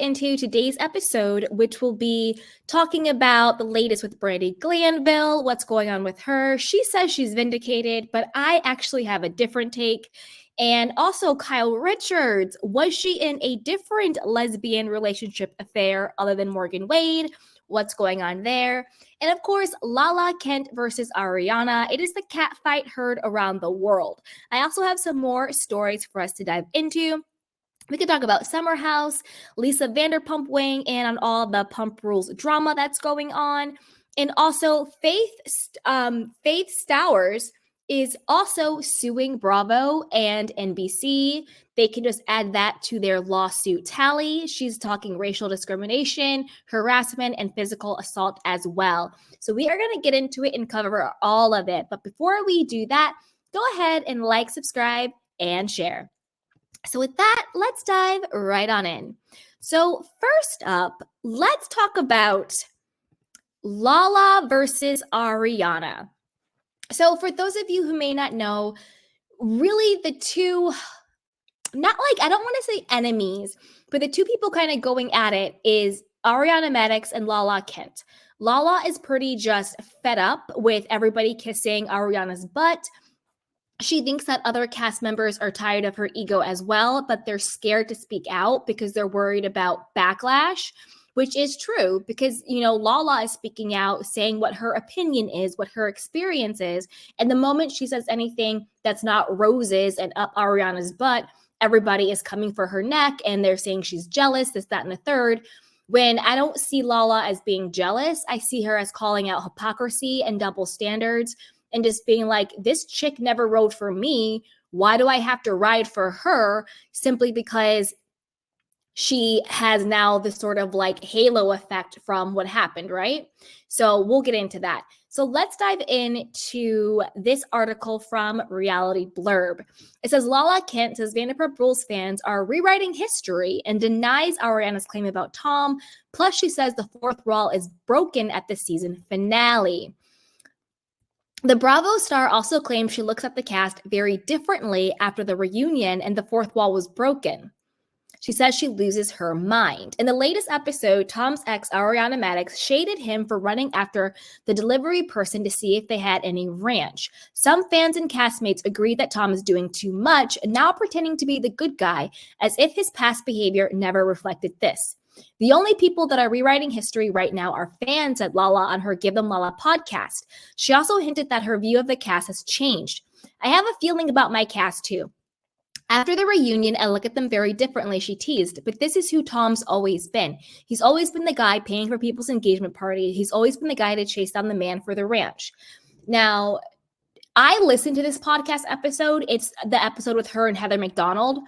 into today's episode, which will be talking about the latest with Brandi Glanville, what's going on with her. She says she's vindicated, but I actually have a different take. And also Kyle Richards, was she in a different lesbian relationship affair other than Morgan Wade? What's going on there? And of course, Lala Kent versus Ariana. It is the cat fight heard around the world. I also have some more stories for us to dive into. We could talk about Summer House, Lisa Vanderpump weighing in on all the Pump Rules drama that's going on. And also Faith Stowers is also suing Bravo and NBC. They can just add that to their lawsuit tally. She's talking racial discrimination, harassment, and physical assault as well. So we are going to get into it and cover all of it. But before we do that, go ahead and like, subscribe, and share. So with that, let's dive right on in. So first up, let's talk about Lala versus Ariana. So for those of you who may not know, really the two, not like, I don't want to say enemies, but the two people kind of going at it is Ariana Madix and Lala Kent. Lala is pretty just fed up with everybody kissing Ariana's butt. She thinks that other cast members are tired of her ego as well, but they're scared to speak out because they're worried about backlash, which is true because, Lala is speaking out, saying what her opinion is, what her experience is. And the moment she says anything that's not roses and up Ariana's butt, everybody is coming for her neck and they're saying she's jealous, this, that, and the third. When I don't see Lala as being jealous, I see her as calling out hypocrisy and double standards and just being like, this chick never rode for me. Why do I have to ride for her simply because she has now this sort of like halo effect from what happened, right? So we'll get into that. So let's dive into this article from Reality Blurb. It says, Lala Kent says Vanderpump Rules fans are rewriting history and denies Ariana's claim about Tom. Plus, she says the fourth wall is broken at the season finale. The Bravo star also claims she looks at the cast very differently after the reunion and the fourth wall was broken. She says she loses her mind. In the latest episode, Tom's ex, Ariana Madix, shaded him for running after the delivery person to see if they had any ranch. Some fans and castmates agree that Tom is doing too much, now pretending to be the good guy, as if his past behavior never reflected this. The only people that are rewriting history right now are fans, said Lala on her Give Them Lala podcast. She also hinted that her view of the cast has changed. I have a feeling about my cast too. After the reunion, I look at them very differently, she teased, but this is who Tom's always been. He's always been the guy paying for people's engagement party. He's always been the guy to chase down the man for the ranch. Now, I listened to this podcast episode. It's the episode with her and Heather McDonald.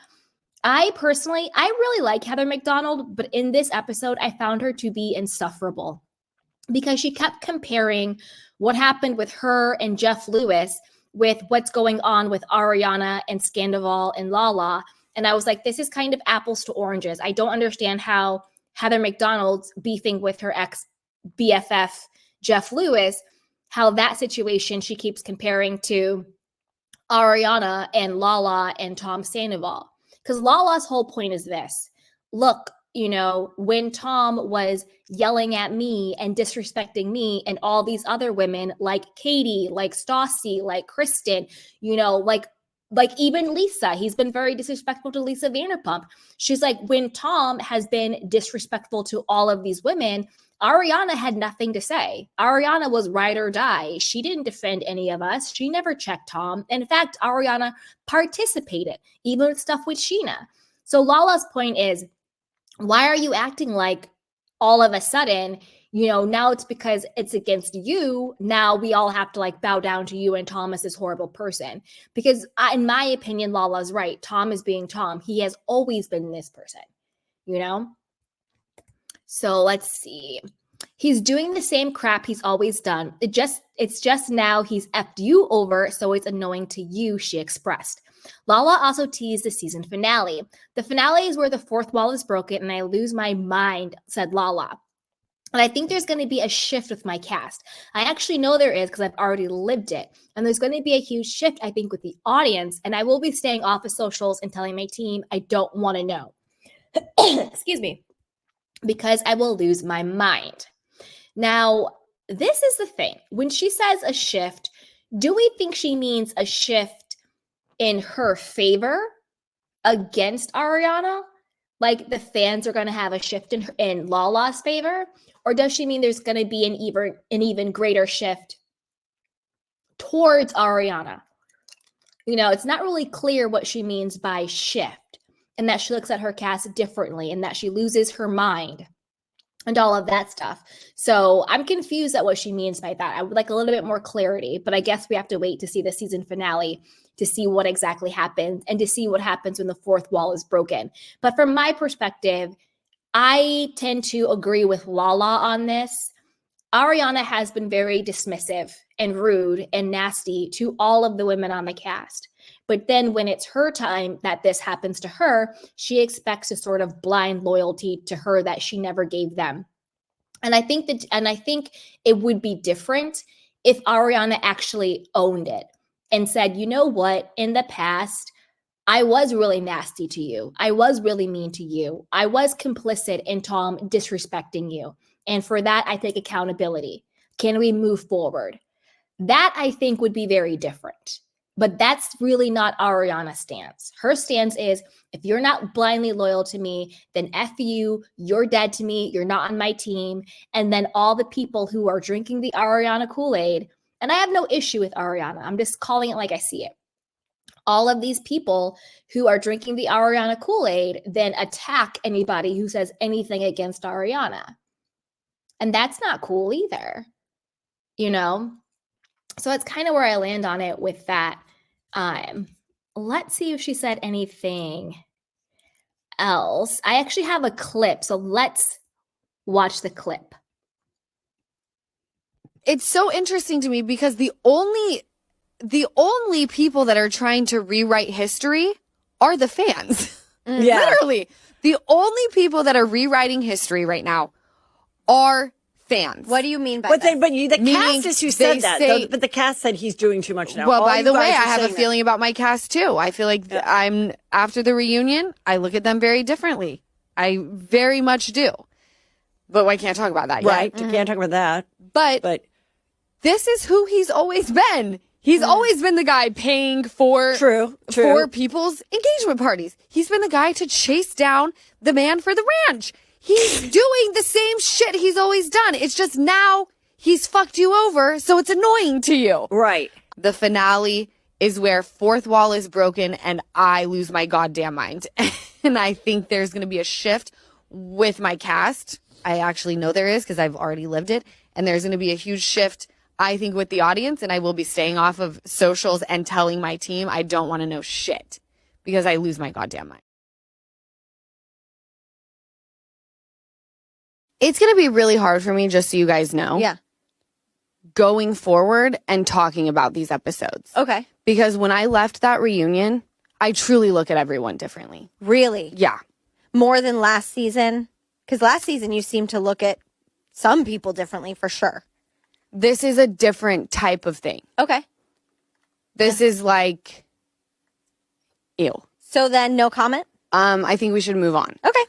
I really like Heather McDonald, but in this episode, I found her to be insufferable because she kept comparing what happened with her and Jeff Lewis with what's going on with Ariana and Scandival and Lala. And I was like, this is kind of apples to oranges. I don't understand how Heather McDonald's beefing with her ex-BFF, Jeff Lewis, how that situation she keeps comparing to Ariana and Lala and Tom Sandoval. Because Lala's whole point is this. Look, when Tom was yelling at me and disrespecting me and all these other women like Katie, like Stassi, like Kristen, like even Lisa, he's been very disrespectful to Lisa Vanderpump. She's like, when Tom has been disrespectful to all of these women, Ariana had nothing to say. Ariana was ride or die. She didn't defend any of us. She never checked Tom. In fact, Ariana participated, even with stuff with Sheena. So Lala's point is, why are you acting like all of a sudden, now it's because it's against you. Now we all have to like bow down to you and Tom is this horrible person. Because in my opinion, Lala's right. Tom is being Tom. He has always been this person, So let's see. He's doing the same crap he's always done. It's just now he's effed you over, so it's annoying to you, she expressed. Lala also teased the season finale. The finale is where the fourth wall is broken and I lose my mind, said Lala. And I think there's going to be a shift with my cast. I actually know there is because I've already lived it. And there's going to be a huge shift, I think, with the audience. And I will be staying off of socials and telling my team I don't want to know. Excuse me. because I will lose my mind. Now, this is the thing. When she says a shift, do we think she means a shift in her favor against Ariana? Like the fans are going to have a shift in Lala's favor? Or does she mean there's going to be an even greater shift towards Ariana? You know, it's not really clear what she means by shift, and that she looks at her cast differently, and that she loses her mind and all of that stuff. So I'm confused at what she means by that. I would like a little bit more clarity, but I guess we have to wait to see the season finale to see what exactly happens and to see what happens when the fourth wall is broken. But from my perspective, I tend to agree with Lala on this. Ariana has been very dismissive and rude and nasty to all of the women on the cast. But then when it's her time that this happens to her, she expects a sort of blind loyalty to her that she never gave them. And I think it would be different if Ariana actually owned it and said, you know what, in the past, I was really nasty to you. I was really mean to you. I was complicit in Tom disrespecting you. And for that, I take accountability. Can we move forward? That I think would be very different. But that's really not Ariana's stance. Her stance is, if you're not blindly loyal to me, then F you, you're dead to me, you're not on my team. And then all the people who are drinking the Ariana Kool-Aid, and I have no issue with Ariana, I'm just calling it like I see it. All of these people who are drinking the Ariana Kool-Aid then attack anybody who says anything against Ariana. And that's not cool either, you know? So it's kind of where I land on it with that. Let's see if she said anything else. I actually have a clip, so let's watch the clip. It's so interesting to me because the only people that are trying to rewrite history are the fans. Yeah. Literally. The only people that are rewriting history right now are fans. What do you mean by that? The cast is who said that. But the cast said he's doing too much now. Well, by the way, I have a feeling about my cast too. I feel like I'm after the reunion, I look at them very differently. I very much do. But I can't talk about that yet. Right. You can't talk about that. But this is who he's always been. He's always been the guy paying for people's engagement parties. He's been the guy to chase down the man for the ranch. He's doing the same shit he's always done. It's just now he's fucked you over, so it's annoying to you. Right. The finale is where fourth wall is broken and I lose my goddamn mind. And I think there's going to be a shift with my cast. I actually know there is because I've already lived it. And there's going to be a huge shift, I think, with the audience. And I will be staying off of socials and telling my team I don't want to know shit because I lose my goddamn mind. It's going to be really hard for me, just so you guys know. Yeah. Going forward and talking about these episodes. Okay. Because when I left that reunion, I truly look at everyone differently. Really? Yeah. More than last season? Because last season you seemed to look at some people differently for sure. This is a different type of thing. Okay. This is like, ew. So then no comment? I think we should move on. Okay.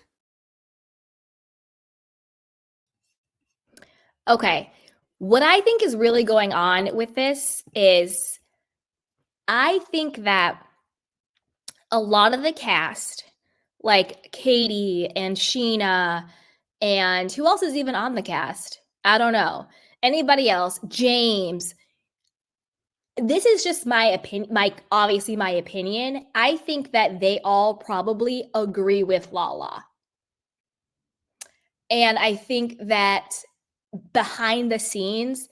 Okay. What I think is really going on with this is I think that a lot of the cast, like Katie and Sheena, and who else is even on the cast? I don't know. Anybody else? James. This is just my opinion, obviously my opinion. I think that they all probably agree with Lala. And I think that behind the scenes,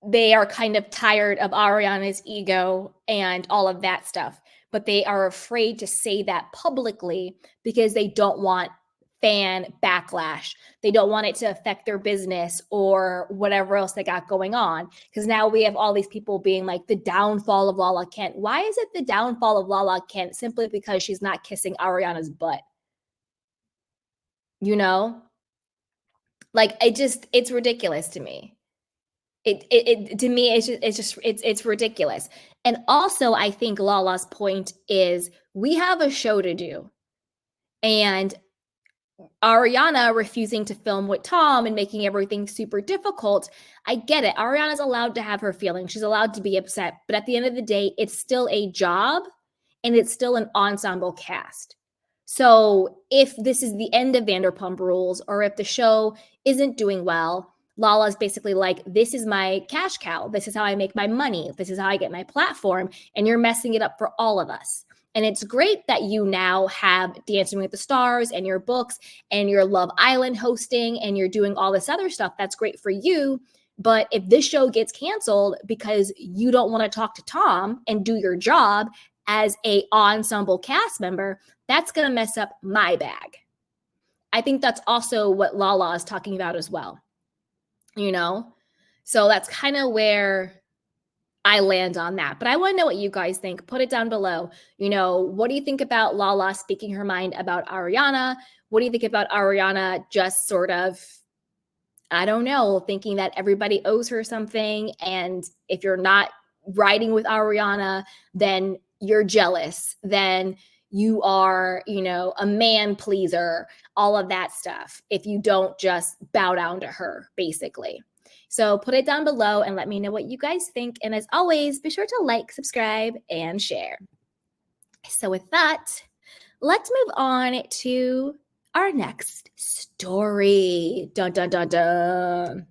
they are kind of tired of Ariana's ego and all of that stuff, but they are afraid to say that publicly because they don't want fan backlash. They don't want it to affect their business or whatever else they got going on. Because now we have all these people being like the downfall of Lala Kent. Why is it the downfall of Lala Kent? Simply because she's not kissing Ariana's butt. You know? Like it's ridiculous to me. To me, it's ridiculous. And also, I think Lala's point is we have a show to do. And Ariana refusing to film with Tom and making everything super difficult. I get it. Ariana's allowed to have her feelings. She's allowed to be upset. But at the end of the day, it's still a job and it's still an ensemble cast. So if this is the end of Vanderpump Rules, or if the show isn't doing well, Lala's basically like, this is my cash cow. This is how I make my money. This is how I get my platform. And you're messing it up for all of us. And it's great that you now have Dancing with the Stars and your books and your Love Island hosting and you're doing all this other stuff. That's great for you. But if this show gets canceled because you don't want to talk to Tom and do your job as a ensemble cast member, that's going to mess up my bag. I think that's also what Lala is talking about as well. You know? So that's kind of where I land on that. But I want to know what you guys think. Put it down below. You know, what do you think about Lala speaking her mind about Ariana? What do you think about Ariana just sort of, I don't know, thinking that everybody owes her something? And if you're not riding with Ariana, then you're jealous. Then you are, you know, a man pleaser, all of that stuff, if you don't just bow down to her, basically. So put it down below and let me know what you guys think. And as always, be sure to like, subscribe, and share. So with that, let's move on to our next story. Dun, dun, dun, dun.